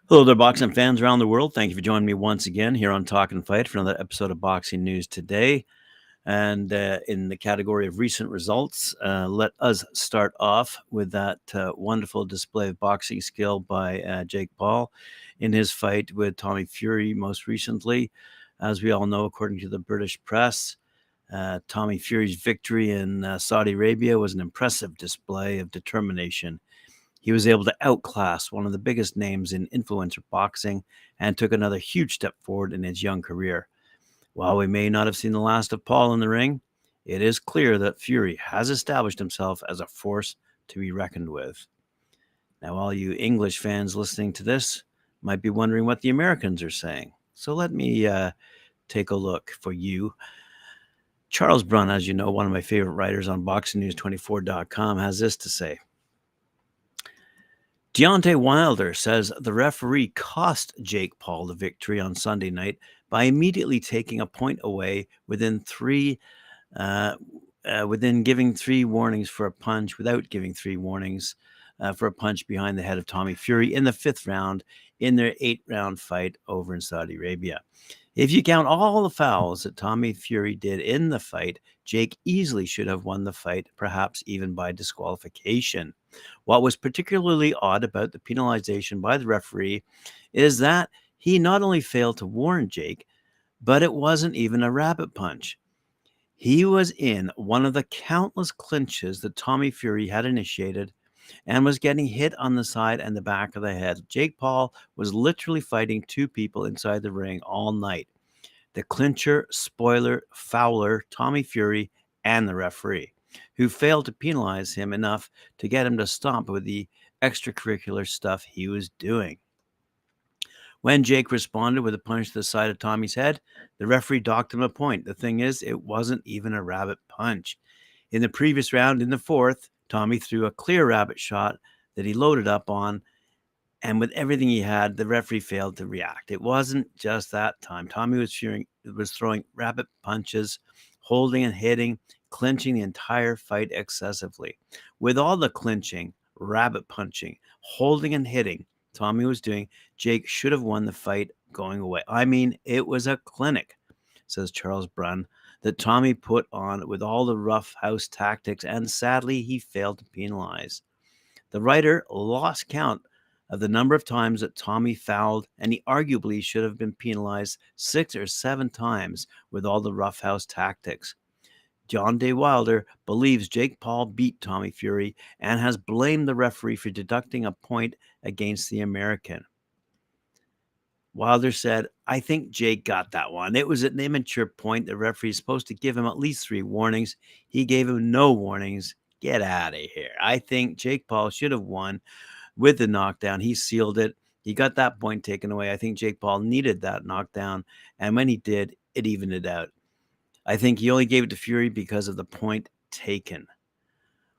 Hello there, boxing fans around the world. Thank you for joining me once again here on Talkin Fight for another episode of Boxing News Today. And in the category of recent results, let us start off with that wonderful display of boxing skill by Jake Paul in his fight with Tommy Fury most recently. As we all know, according to the British press, Tommy Fury's victory in Saudi Arabia was an impressive display of determination. He was able to outclass one of the biggest names in influencer boxing and took another huge step forward in his young career. While we may not have seen the last of Paul in the ring, it is clear that Fury has established himself as a force to be reckoned with. Now, all you English fans listening to this might be wondering what the Americans are saying. So let me take a look for you. Charles Brunn, as you know, one of my favorite writers on BoxingNews24.com, has this to say. Deontay Wilder says the referee cost Jake Paul the victory on Sunday night by immediately taking a point away within giving 3 warnings for a punch, without giving 3 warnings for a punch behind the head of Tommy Fury in the 5th round in their 8-round fight over in Saudi Arabia. If you count all the fouls that Tommy Fury did in the fight, Jake easily should have won the fight, perhaps even by disqualification. What was particularly odd about the penalization by the referee is that he not only failed to warn Jake, but it wasn't even a rabbit punch. He was in one of the countless clinches that Tommy Fury had initiated and was getting hit on the side and the back of the head. Jake Paul was literally fighting 2 people inside the ring all night: the clincher, spoiler, fouler, Tommy Fury, and the referee, who failed to penalize him enough to get him to stop with the extracurricular stuff he was doing. When Jake responded with a punch to the side of Tommy's head, the referee docked him a point. The thing is, it wasn't even a rabbit punch. In the previous round, in the 4th, Tommy threw a clear rabbit shot that he loaded up on, and with everything he had, the referee failed to react. It wasn't just that time. Tommy was throwing rabbit punches, holding and hitting, clinching the entire fight excessively. With all the clinching, rabbit punching, holding and hitting Tommy was doing, Jake should have won the fight going away. I mean, it was a clinic, says Charles Brunn, that Tommy put on with all the rough house tactics, and sadly, he failed to penalize. The writer lost count of the number of times that Tommy fouled, and he arguably should have been penalized 6 or 7 times with all the roughhouse tactics. Deontay Wilder believes Jake Paul beat Tommy Fury and has blamed the referee for deducting a point against the American. Wilder said, "I think Jake got that one. It was an immature point. The referee is supposed to give him at least 3 warnings. He gave him no warnings. Get out of here. I think Jake Paul should have won with the knockdown. He sealed it. He got that point taken away. I think Jake Paul needed that knockdown, and when he did, it evened it out. I think he only gave it to Fury because of the point taken."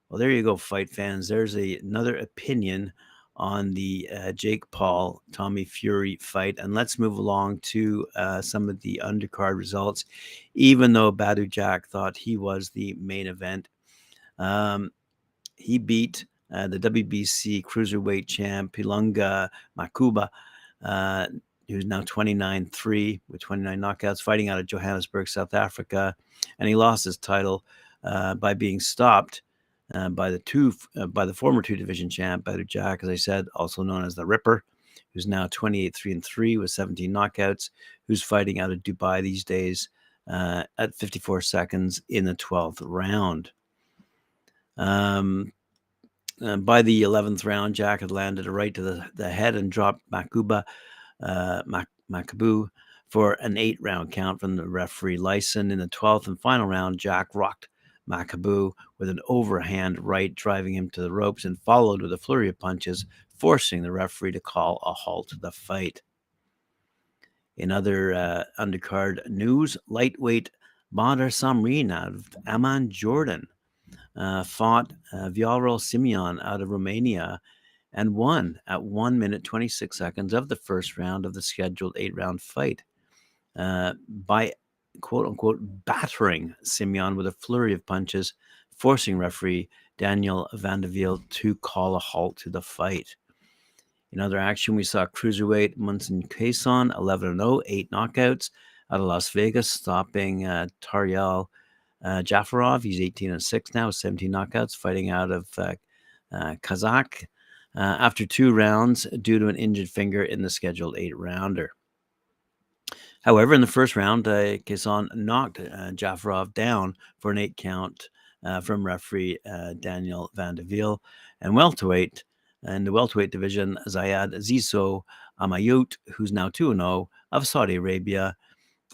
Well, there you go, fight fans. There's another opinion on the Jake Paul Tommy Fury fight, and let's move along to some of the undercard results. Even though Badou Jack thought he was the main event, he beat the WBC cruiserweight champ Pilunga Makuba, who's now 29-3 with 29 knockouts, fighting out of Johannesburg, South Africa, and he lost his title by being stopped by the former 2-division champ Badou Jack, as I said, also known as the Ripper, who's now 28-3-3 with 17 knockouts, who's fighting out of Dubai these days at 54 seconds in the 12th round. By the 11th round, Jack had landed a right to the head and dropped Makabu for an 8-round count from the referee Lyson. In the 12th and final round, Jack rocked Makabu with an overhand right, driving him to the ropes, and followed with a flurry of punches, forcing the referee to call a halt to the fight. In other undercard news, lightweight Badr Samrin out of Amman, Jordan, fought Viorel Simeon out of Romania and won at 1 minute 26 seconds of the first round of the scheduled 8-round fight by quote-unquote battering Simeon with a flurry of punches, forcing referee Daniel Vandevelde to call a halt to the fight. In other action, we saw cruiserweight Munson Quaison 11-0, 8 knockouts out of Las Vegas, stopping Tariel Jafarov. He's 18-6 now, 17 knockouts, fighting out of Kazakh after 2 rounds due to an injured finger in the scheduled 8-rounder. However, in the first round, Quaison knocked Jafarov down for an 8 count from referee Daniel Vandevelde. And in the welterweight division, Zayed Ziso Amayut, who's now 2-0 of Saudi Arabia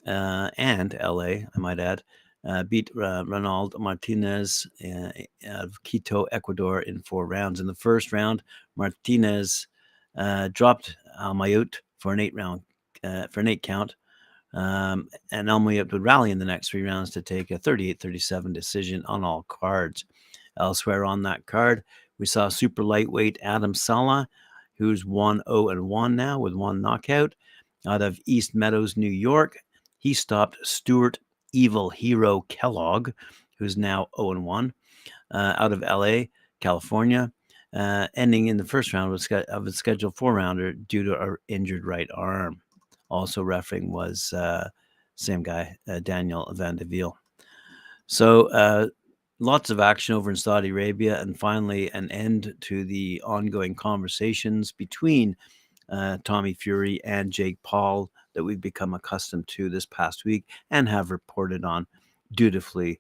and LA, I might add, beat Ronald Martinez of Quito, Ecuador in 4 rounds. In the first round, Martinez dropped Amayut for an 8 count. And Almayut would rally in the next 3 rounds to take a 38-37 decision on all cards. Elsewhere on that card, we saw super lightweight Adam Sala, who's 1-0-1 now with 1 knockout out of East Meadows, New York. He stopped Stuart Evil Hero Kellogg, who's now 0-1 out of LA, California, ending in the first round of a scheduled 4-rounder due to an injured right arm. Also refereeing was same guy, Daniel Vandevelde. So lots of action over in Saudi Arabia, and finally an end to the ongoing conversations between Tommy Fury and Jake Paul that we've become accustomed to this past week and have reported on dutifully,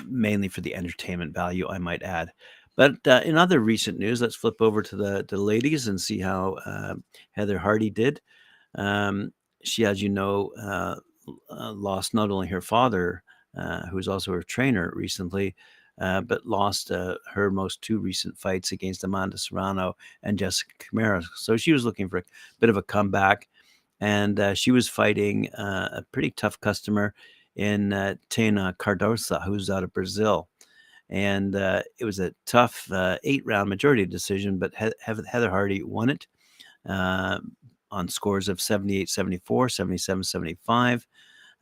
mainly for the entertainment value, I might add. But in other recent news, let's flip over to the ladies and see how Heather Hardy did. She, as you know, lost not only her father, who was also her trainer recently, but lost her most 2 recent fights against Amanda Serrano and Jessica Camara. So she was looking for a bit of a comeback, and she was fighting a pretty tough customer in Taynna Cardoso, who's out of Brazil. And it was a tough 8-round majority decision, but Heather Hardy won it on scores of 78-74,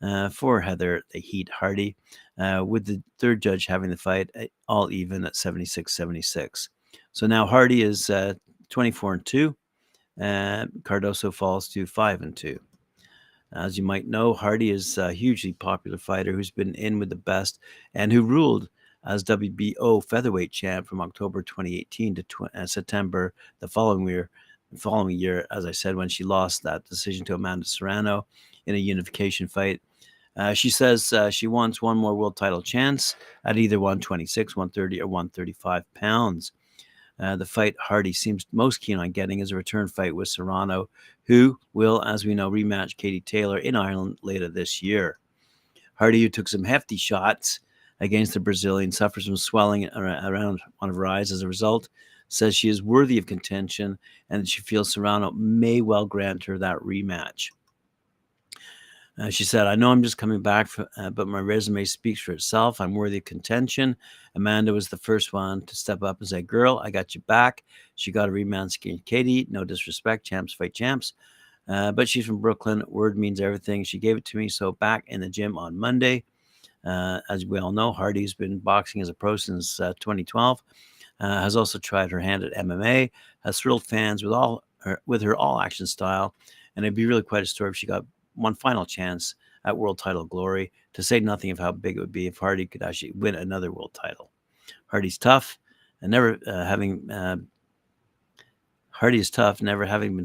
77-75 for Heather the Heat Hardy, with the third judge having the fight all even at 76-76. So now Hardy is 24-2, and Cardoso falls to 5-2. As you might know, Hardy is a hugely popular fighter who's been in with the best and who ruled as WBO featherweight champ from October 2018 to September the following year, as I said, when she lost that decision to Amanda Serrano in a unification fight. She says she wants one more world title chance at either 126, 130, or 135 pounds. The fight Hardy seems most keen on getting is a return fight with Serrano, who will, as we know, rematch Katie Taylor in Ireland later this year. Hardy, who took some hefty shots against the Brazilian, suffers from swelling around one of her eyes as a result, says she is worthy of contention and that she feels Serrano may well grant her that rematch. She said, I know I'm just coming back, but my resume speaks for itself. I'm worthy of contention. Amanda was the first one to step up and say, girl, I got you back. She got a rematch against Katie. No disrespect. Champs fight champs. But she's from Brooklyn. Word means everything. She gave it to me. So back in the gym on Monday. As we all know, Hardy's been boxing as a pro since 2012. Has also tried her hand at MMA. Has thrilled fans with her all-action style. And it'd be really quite a story if she got one final chance at world title glory, to say nothing of how big it would be if Hardy could actually win another world title. Hardy's tough, and never having been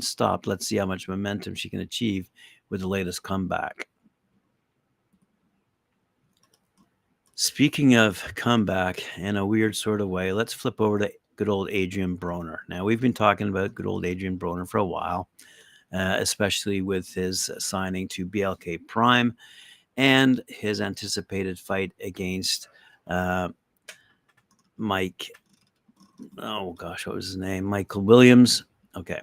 stopped. Let's see how much momentum she can achieve with the latest comeback. Speaking of comeback in a weird sort of way, let's flip over to good old Adrien Broner. Now, we've been talking about good old Adrien Broner for a while, especially with his signing to BLK Prime and his anticipated fight against Mike. Oh gosh, what was his name? Michael Williams. Okay,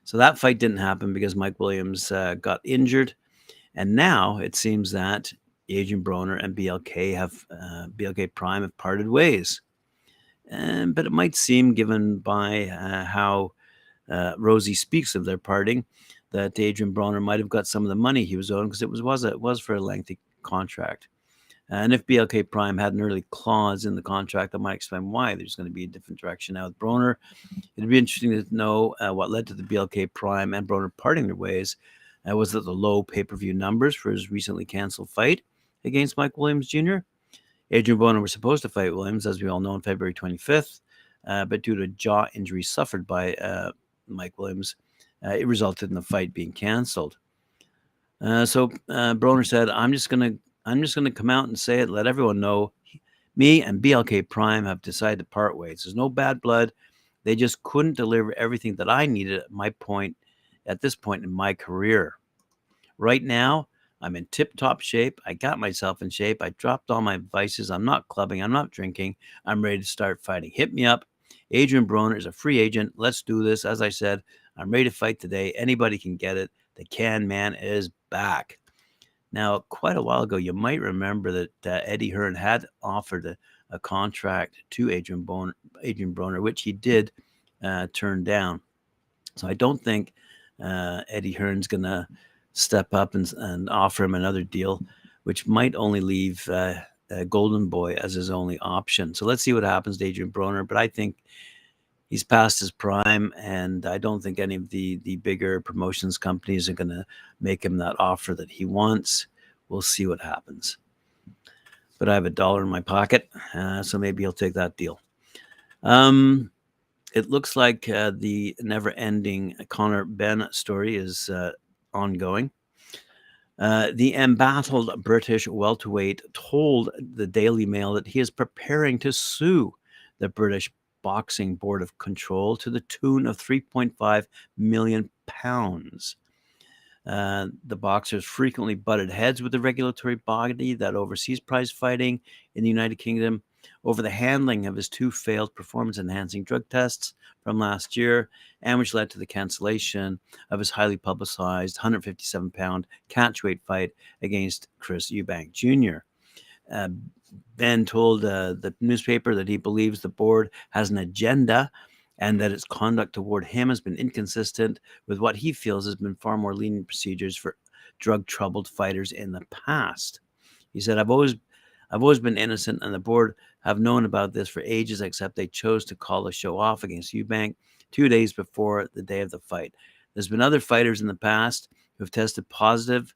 so that fight didn't happen because Mike Williams got injured, and now it seems that Adrien Broner and BLK Prime have parted ways. But it might seem, given by how Rosie speaks of their parting, that Adrien Broner might have got some of the money he was owed because it was for a lengthy contract. And if BLK Prime had an early clause in the contract, that might explain why there's going to be a different direction now with Broner. It'd be interesting to know what led to the BLK Prime and Broner parting their ways. Was it the low pay-per-view numbers for his recently canceled fight against Mike Williams Jr.? Adrien Broner was supposed to fight Williams, as we all know, on February 25th, but due to a jaw injury suffered by Mike Williams, it resulted in the fight being canceled. So Broner said, "I'm just gonna come out and say it, let everyone know. Me and BLK Prime have decided to part ways. There's no bad blood. They just couldn't deliver everything that I needed at this point in my career. Right now, I'm in tip-top shape. I got myself in shape. I dropped all my vices. I'm not clubbing. I'm not drinking. I'm ready to start fighting. Hit me up. Adrien Broner is a free agent. Let's do this. As I said, I'm ready to fight today. Anybody can get it. The Can Man is back." Now, quite a while ago, you might remember that Eddie Hearn had offered a contract to Adrien Broner, which he did turn down. So I don't think Eddie Hearn's going to step up and offer him another deal, which might only leave Golden Boy as his only option. So let's see what happens to Adrien Broner. But I think he's past his prime, and I don't think any of the bigger promotions companies are going to make him that offer that he wants. We'll see what happens. But I have $1 in my pocket, so maybe he'll take that deal. It looks like the never-ending Conor Benn story is ongoing. The embattled British welterweight told the Daily Mail that he is preparing to sue the British Boxing Board of Control to the tune of £3.5 million. The boxers frequently butted heads with the regulatory body that oversees prize fighting in the United Kingdom over the handling of his 2 failed performance-enhancing drug tests from last year, and which led to the cancellation of his highly publicized 157-pound catchweight fight against Chris Eubank Jr. Ben told the newspaper that he believes the board has an agenda and that its conduct toward him has been inconsistent with what he feels has been far more lenient procedures for drug-troubled fighters in the past. He said, I've always been innocent, and the board have known about this for ages, except they chose to call the show off against Eubank 2 days before the day of the fight. There's been other fighters in the past who have tested positive,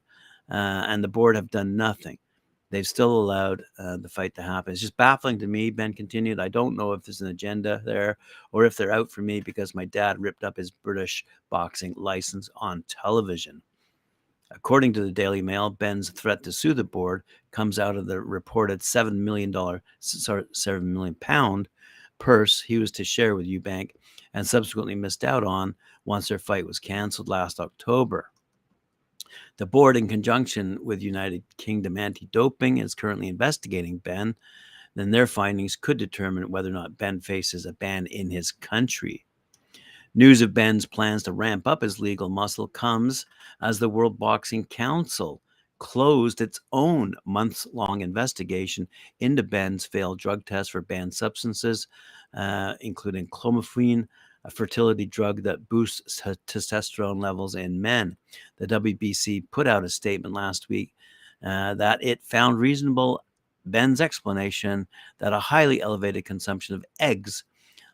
and the board have done nothing. They've still allowed the fight to happen. It's just baffling to me, Ben continued. I don't know if there's an agenda there or if they're out for me because my dad ripped up his British boxing license on television. According to the Daily Mail, Ben's threat to sue the board comes out of the reported £7 million purse he was to share with Eubank and subsequently missed out on once their fight was canceled last October. The board, in conjunction with United Kingdom Anti-Doping, is currently investigating Ben. Then their findings could determine whether or not Ben faces a ban in his country. News of Ben's plans to ramp up his legal muscle comes as the World Boxing Council closed its own months-long investigation into Ben's failed drug tests for banned substances, including clomiphene, a fertility drug that boosts testosterone levels in men. The WBC put out a statement last week that it found reasonable Ben's explanation that a highly elevated consumption of eggs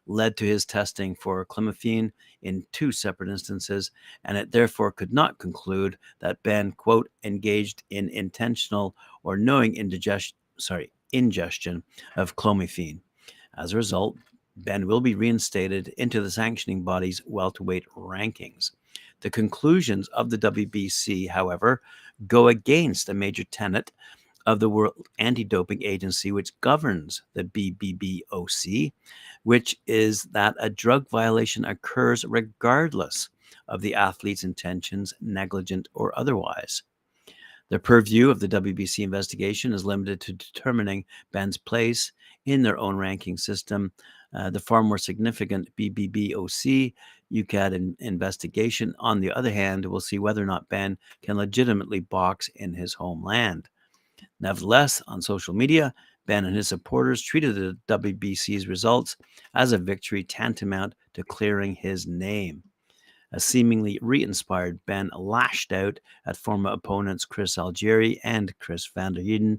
led to his testing for clomiphene in 2 separate instances, and it therefore could not conclude that Ben, quote, engaged in intentional or knowing ingestion of clomiphene. As a result, Ben will be reinstated into the sanctioning body's welterweight rankings. The conclusions of the WBC, however, go against a major tenet of the World Anti-Doping Agency, which governs the BBBOC, which is that a drug violation occurs regardless of the athlete's intentions, negligent or otherwise. The purview of the WBC investigation is limited to determining Ben's place in their own ranking system. The far more significant BBBOC UCAD investigation, on the other hand, will see whether or not Ben can legitimately box in his homeland. Nevertheless, on social media, Ben and his supporters treated the WBC's results as a victory tantamount to clearing his name. A seemingly re-inspired Benn lashed out at former opponents Chris Algieri and Chris van der Heijden,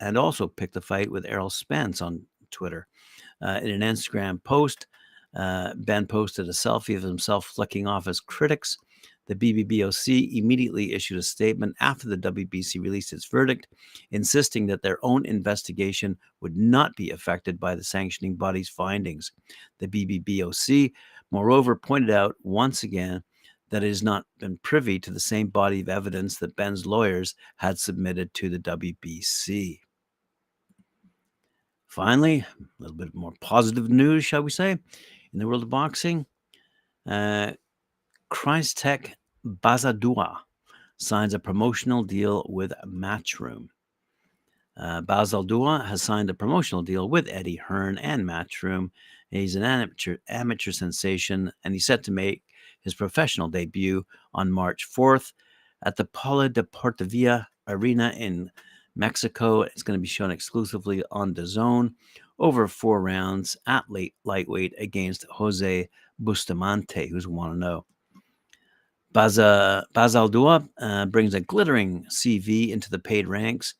and also picked a fight with Errol Spence on Twitter. In an Instagram post, Benn posted a selfie of himself flicking off his critics. The BBBOC immediately issued a statement after the WBC released its verdict, insisting that their own investigation would not be affected by the sanctioning body's findings. The BBBOC, moreover, pointed out once again that it has not been privy to the same body of evidence that Benn's lawyers had submitted to the WBC. Finally, a little bit more positive news, shall we say, in the world of boxing. Criztec Bazaldua signs a promotional deal with Matchroom. Bazaldua has signed a promotional deal with Eddie Hearn and Matchroom. He's an amateur sensation, and he's set to make his professional debut on March 4th at the Paula de Portavilla Arena in Mexico. It's going to be shown exclusively on DAZN over 4 rounds at lightweight against Jose Bustamante, who's 1-0. Bazaldua brings a glittering CV into the paid ranks,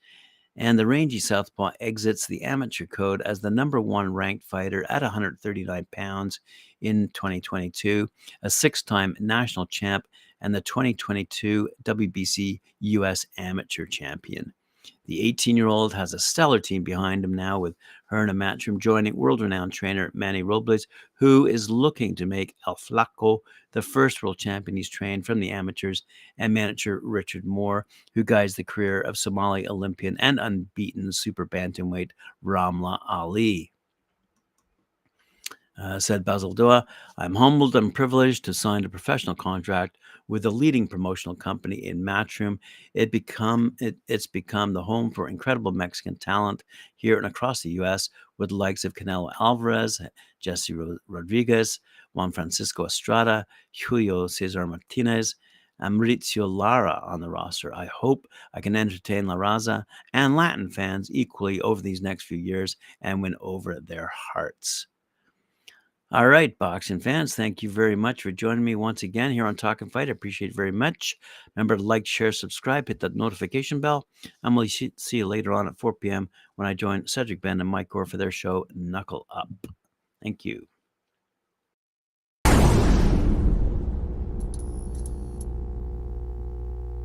and the rangy southpaw exits the amateur code as the number 1 ranked fighter at 139 pounds in 2022, a 6-time national champ, and the 2022 WBC US Amateur Champion. The 18-year-old has a stellar team behind him now, with Hearn and Matchroom joining world-renowned trainer Manny Robles, who is looking to make El Flaco the first world champion he's trained from the amateurs, and manager Richard Moore, who guides the career of Somali Olympian and unbeaten super bantamweight Ramla Ali. Said Bazaldua, "I'm humbled and privileged to sign a professional contract with a leading promotional company in Matchroom. It's become the home for incredible Mexican talent here and across the U.S., with the likes of Canelo Alvarez, Jesse Rodriguez, Juan Francisco Estrada, Julio Cesar Martinez, and Mauricio Lara on the roster. I hope I can entertain La Raza and Latin fans equally over these next few years and win over their hearts." All right, boxing fans, thank you very much for joining me once again here on Talkin Fight. I appreciate it very much. Remember to like, share, subscribe, hit that notification bell, and we'll see you later on at 4 p.m. when I join Cedric Ben and Mike Gore for their show, Knuckle Up. Thank you.